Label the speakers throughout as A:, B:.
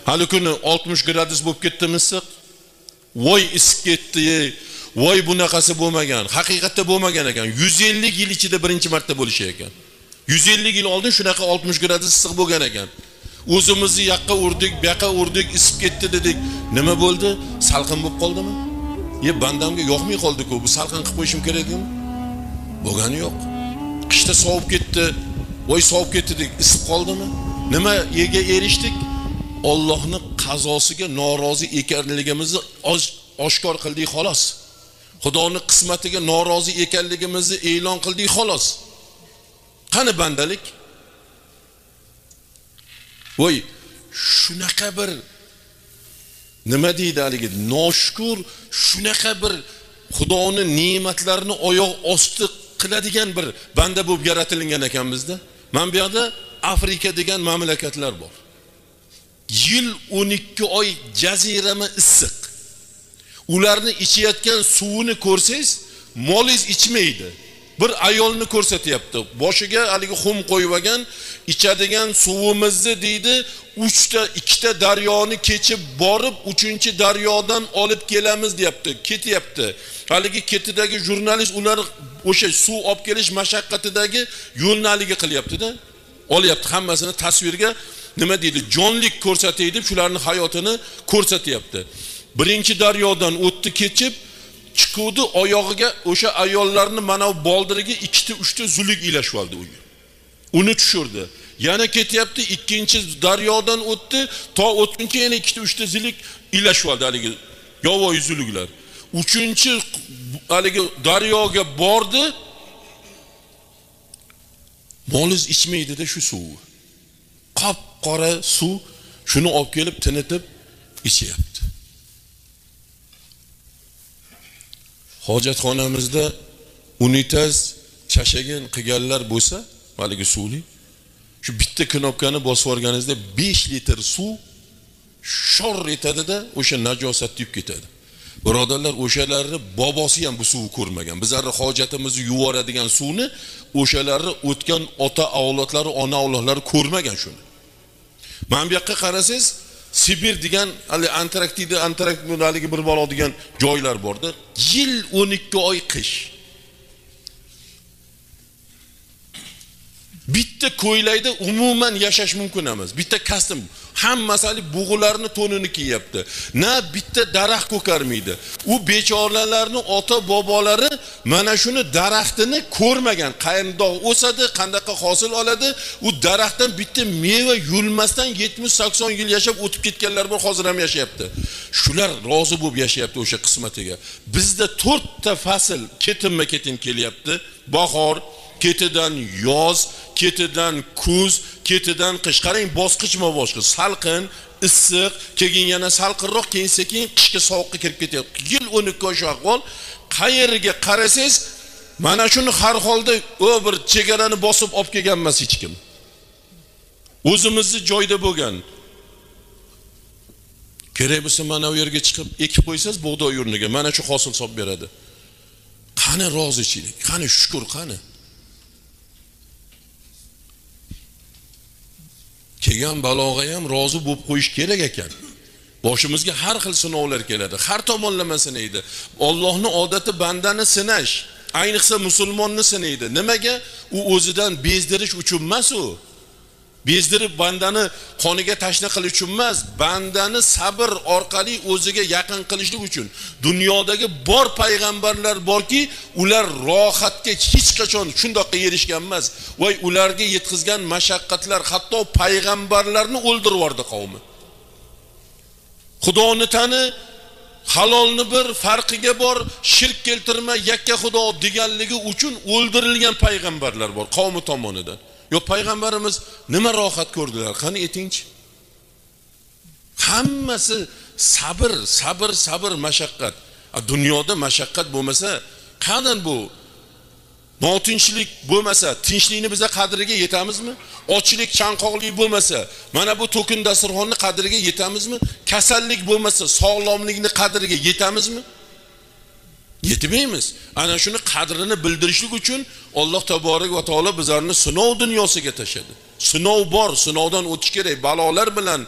A: Hali kuni 60 gradus bo'lib ketdimi issiq. Voy isib ketdi. Voy bunaqasi bo'lmagan. Haqiqatda bo'lmagan ekan. 150 yil ichida birinchi marta bo'lishi ekan. 150 yil oldin shunaqa 60 gradus issiq bo'lgan ekan. O'zimizni yoqqa urdik, bu yoqqa urdik, isib ketdi dedik. Nima bo'ldi? Salqin bo'lib qoldimi? Bandamga yoqmay qoldi-ku. Bu salqin qilib qo'yishim kerakmi? Bo'lgani yo'q. Qishda sovib ketdi. Voy sovib ketdi dedik, isib qoldimi? Nima yega erishdik? Allohning qazosiga norozi ekanligimizni oshkor qildik xolos. Xudoning qismatiga norozi ekanligimizni e'lon qildik xolos. Qani bandalik? Voy shunaqa bir nima deydi haligi noshkur, shunaqa bir Xudoning ne'matlarini oyoq osti qiladigan bir banda bo'lib yaratilgan ekanmizda. Men bu yerda Afrika degan mamlakatlar bor. Yil 12 oy jazirama issiq. Ularni ichayotgan suvini ko'rsangiz, molingiz ichmaydi. Bir ayolni ko'rsatyapti. Boshiga haligi xum qo'yvagan, ichadigan suvimizni deydi, 2ta daryoni kechib borib, 3-daryodan olib kelamiz deyapti. Ketyapti. Haligi ketidagi jurnalist ular o'sha suv olib kelish mashaqqatidagi yo'lni haligi qilyapti-da. Olyapti hammasini tasvirga nima deydi? Jonlik ko'rsatay deb shularning hayotini ko'rsatyapti. Birinchi daryodan o'tdi kechib chiquvdi, oyog'iga o'sha ayollarni mana boldiriga 2-3ta zulik ilashib oldi u. Uni tushirdi. Yana ketyapti, ikkinchi daryodan o'tdi, to o'tguncha yana 2-3ta zulik ilashib oldi haligi yovvoyi zuliklar. Uchinchi haligi daryoga bordi. Molingiz ichmaydi-da shu suv. Qop-qora suv, shuni olib kelib tinitib ichyapti. Hojatxonamizda unitaz chashagan qilganlar bo'lsa, haligi suvli, shu bitta knopkani bosib olganingizda 5 litr suv shor etadi-da, o'sha najosat yib ketadi. Birodarlar, o'shalarni bobosi ham bu suvni ko'rmagan. Bizlarning hojatimizni yuvoradigan suvni o'shalarni o'tgan ota avlodlari, ona avlodlari ko'rmagan shuni. Men bu yoqqa qarasangiz, Sibir degan, hali Antarktidadagi bir balo degan joylar borda. Yil 12 oy qish. Bitta ko'ylayda umuman yashash mumkin emas. Bitta kostyum, hammasi bug'ularni to'nini kiyapti. Na bitta daraxt ko'karmaydi. U bechoralarning ota bobolari mana shuni daraxtini ko'rmagan. Qayerdoq o'sadi, qandaqa hosil oladi, u daraxtdan bitta meva yulmasdan 70-80 yil yashab o'tib ketganlar bor, hozir ham yashayapti. Shular rozi bo'lib yashayapti o'sha qismatiga. Bizda 4 ta fasl ketinma-ketin kelyapti. Bahor, ketidan yoz, ketidan kuz, ketidan qish. Qarang, bosqichma-bosqich, salqin, issiq, keyin yana salqinroq, keyin sekin qishga sovuqqa kirib ketyapti. Yil 12 oy shu ahvol. Qayerga qarasangiz, mana shuni har holda o bir chegarani bosib olib kelgan emas hech kim. O'zimizni joyda bo'lgan. Kerak bo'lsa mana u yerga chiqib ekib qo'ysangiz bug'doy o'rniga mana shu hosil solib beradi. Qani rozichilik, qani shukr, qani. Kelgan baloga ham rozi bo'lib qo'yish kerak ekan. Boshimizga har xil sinovlar keladi. Har tomonlama sinaydi. Allohning odati bandani sinash, ayniqsa musulmonni sinaydi. Nimaga? U o'zidan bezdirish uchun emas u. Bezdirib bandani qoniga tashna qilish uchun emas, bandani sabr orqali o'ziga yaqin qilishlik uchun. Dunyodagi bor payg'ambarlar borki, ular rohatga hech qachon shundoqqa erishgan emas. Voy ularga yetkazgan mashaqqatlar hatto payg'ambarlarni o'ldirib yubordi qavmi. Xudoni tani, halolni bir, farqiga bor, shirk keltirma, yakka Xudo deganligi uchun o'ldirilgan payg'ambarlar bor qavmi tomonidan. Yo payg'ambarimiz nima rohat ko'rdilar? Qani aytingchi. Hammasi sabr mashaqqat. Dunyoda mashaqqat bo'lmasa, qanday bu? Notinchlik bo'lmasa, tinchlikni biza qadriga yetamizmi? Ochlik, chanqoqlik bo'lmasa, mana bu to'kin dasturxonni qadriga yetamizmi? Kasallik bo'lmasa, sog'lomlikni qadriga yetamizmi? Yetmaymiz. Ana shuni qadrini bildirishlik uchun Alloh taborak va taolo bizlarni sinov dunyosiga tashadi. Sinov bor, sinovdan o'tish kerak. Balolar bilan,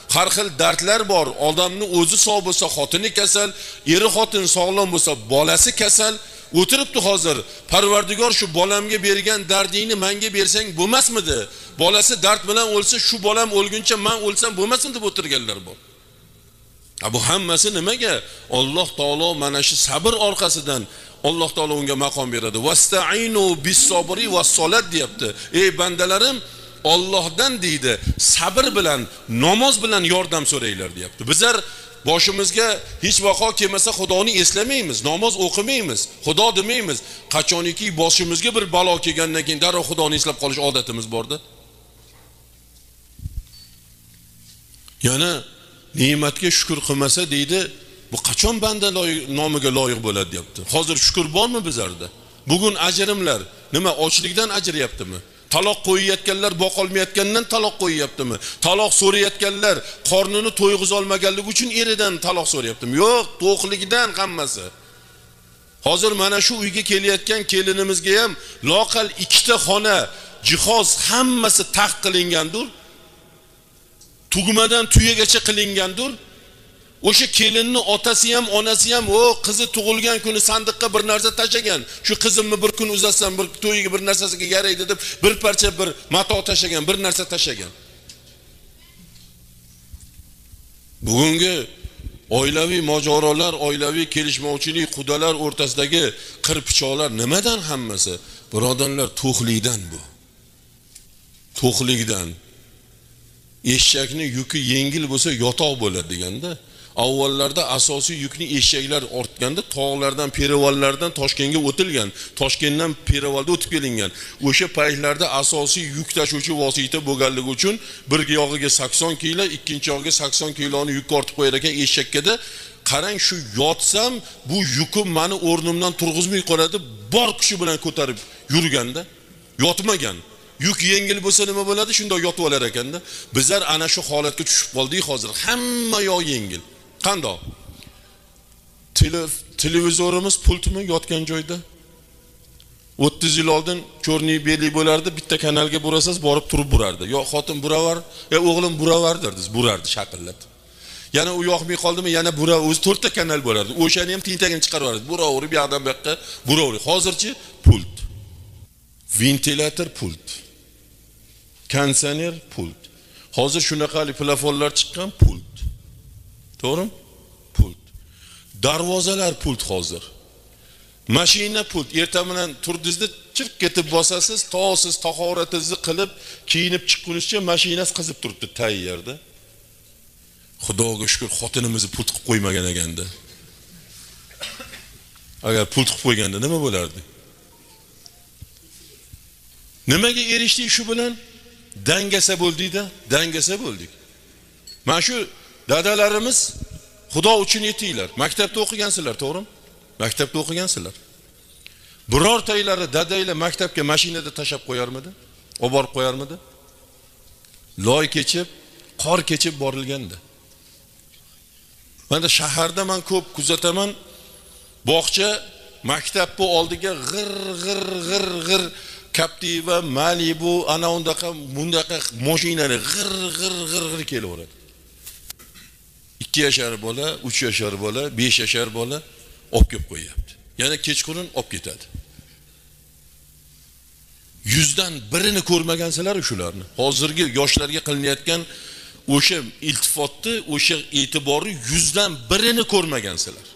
A: Har xil dardlar bor. Odamning o'zi sog' bo'lsa, xotini kasal, eri xotin sog'lom bo'lsa, bolasi kasal. O'tiribdi hozir. Parvardigor shu bolamga bergan dardingni menga bersang bo'lmasmidi? Bolasi dard bilan o'lsa, shu bolam o'lguncha men o'lsam bo'lmasmidi deb o'tirganlar bor. Bu hammasi nimaga? Alloh taolo mana shu sabr orqasidan Alloh taolo unga maqom beradi. Vasta'inu bis-sabri was-solat deyapti. Ey bandalarim, Allohdan deydi, sabr bilan, namoz bilan yordam so'ranglar deyapti. Bizlar boshimizga hech vaqo kelmasa Xudoni eslamaymiz, namoz o'qimaymiz, Xudo demaymiz. Qachoniki boshimizga bir balo kelgandan keyin darrov Xudoni eslab qolish odatimiz borda. Yana ne'matga shukr qilmasa deydi, bu qachon banda nomiga loyiq bo'ladi deyapti. Hozir shukr bormi bizlarda? Bugun ajrimlar nima ochlikdan ajrayaptimi? Taloq qo'yayotganlar boqolmayotgandan taloq qo'yyaptimi? Taloq so'rayotganlar qornini to'yg'iza olmaganligi uchun eridan taloq so'rayaptimi? Yo'q, to'qligidan hammasi. Hozir mana shu uyga kelayotgan kelinimizga ham loqal ikkita xona, jihoz hammasi taxt qilingandir. Tugmadan tuyagacha qilingandir. O'sha kelinni otasi ham, onasi ham o qizi tug'ilgan kuni sandiqqa bir narsa tashagan. Shu qizimni bir kun uzatsam, bir to'yiga bir narsasiga yaraydi deb bir parcha bir mato tashagan, bir narsa tashagan. Bugungi oilaviy mojarolar, oilaviy kelishmovchilik, qudalar o'rtasidagi qirpichoqlar nimadan hammasi? Birodarlar, to'qlikdan bu. To'qlikdan. Eshakning yuki yengil bo'lsa yotoq bo'ladi deganda, avvallarda asosiy yukni eshaklar ortganda tog'lardan, perivallardan Toshkentga o'tilgan, Toshkentdan perivalda o'tib kelingan. O'sha paytlarda asosiy yuk tashuvchi vosita bo'lganligi uchun bir yog'iga 80 kilo, ikkinchi yog'iga 80 kiloni yuk ortib qo'yar ekan eshakka. Qarang, shu yotsam bu yukim meni o'rnimdan turg'izmay qoladi, bor kuchi bilan ko'tarib yurganda, yotmagan. Yuk yengil bo'lsa nima bo'ladi? Shunday yotib olar ekanda. Bizlar ana shu holatga tushib qoldik hozir. Hamma yoq yengil. Qandoq? Televizorimiz pultmi yotgan joyda? 30 yil oldin ko'rniy beli bo'lardi, bitta kanalga burasiz borib turib burardi. Yo xotin buravar, o'g'lim buravar derdiz, burardi shaqillat. Yana u yoqmay qoldimi, yana bura o'zi 4 ta kanal bo'lardi. O'shani ham tintagini chiqarib yubordi. Buraverib, bu yoqdan bu yoqqa buraverib. Hozirchi pult. Ventilator pult. Konditsioner pult. Hozir shunaqali plafonlar chiqqan pult. To'g'rimi? Pult. Darvozalar pult hozir. Mashina pult. Ertaman turdingizda chirq ketib bosasiz, siz tahoratingizni qilib, kiyinib chiqqunizcha mashinasi qizib turibdi tayyorda. Xudoga shukr, xotinimizni pult qilib qo'ymagan ekanda. Agar pult qilib qo'yganda nima bo'lardi? Nimaga erishdik shu bilan? Dangasa bo'ldik-da, dangasa bo'ldik. Mana shu dadalarimiz Xudo uchun yetinglar. Maktabda o'qigansizlar, to'g'rimi? Maktabda o'qigansizlar. Birortaylari dadaylar maktabga mashinada tashab qo'yarmidi? Olib borib qo'yarmidi? Loy kechib, qor kechib borilganda. Mana shaharda men ko'p kuzataman. Bog'cha maktabning oldiga g'ir Captiva, Malibu, ana undaqa mashinalar g'ir kelaveradi. 2 yashar bola, 3 yashar bola, 5 yashar bola olib kelib qo'yapti. Yana kechqurun olib ketadi. 100dan birini ko'rmagansizlar shularni. Hozirgi yoshlarga qilinayotgan o'sha iltifotni, o'sha e'tiborni 100dan birini ko'rmagansizlar.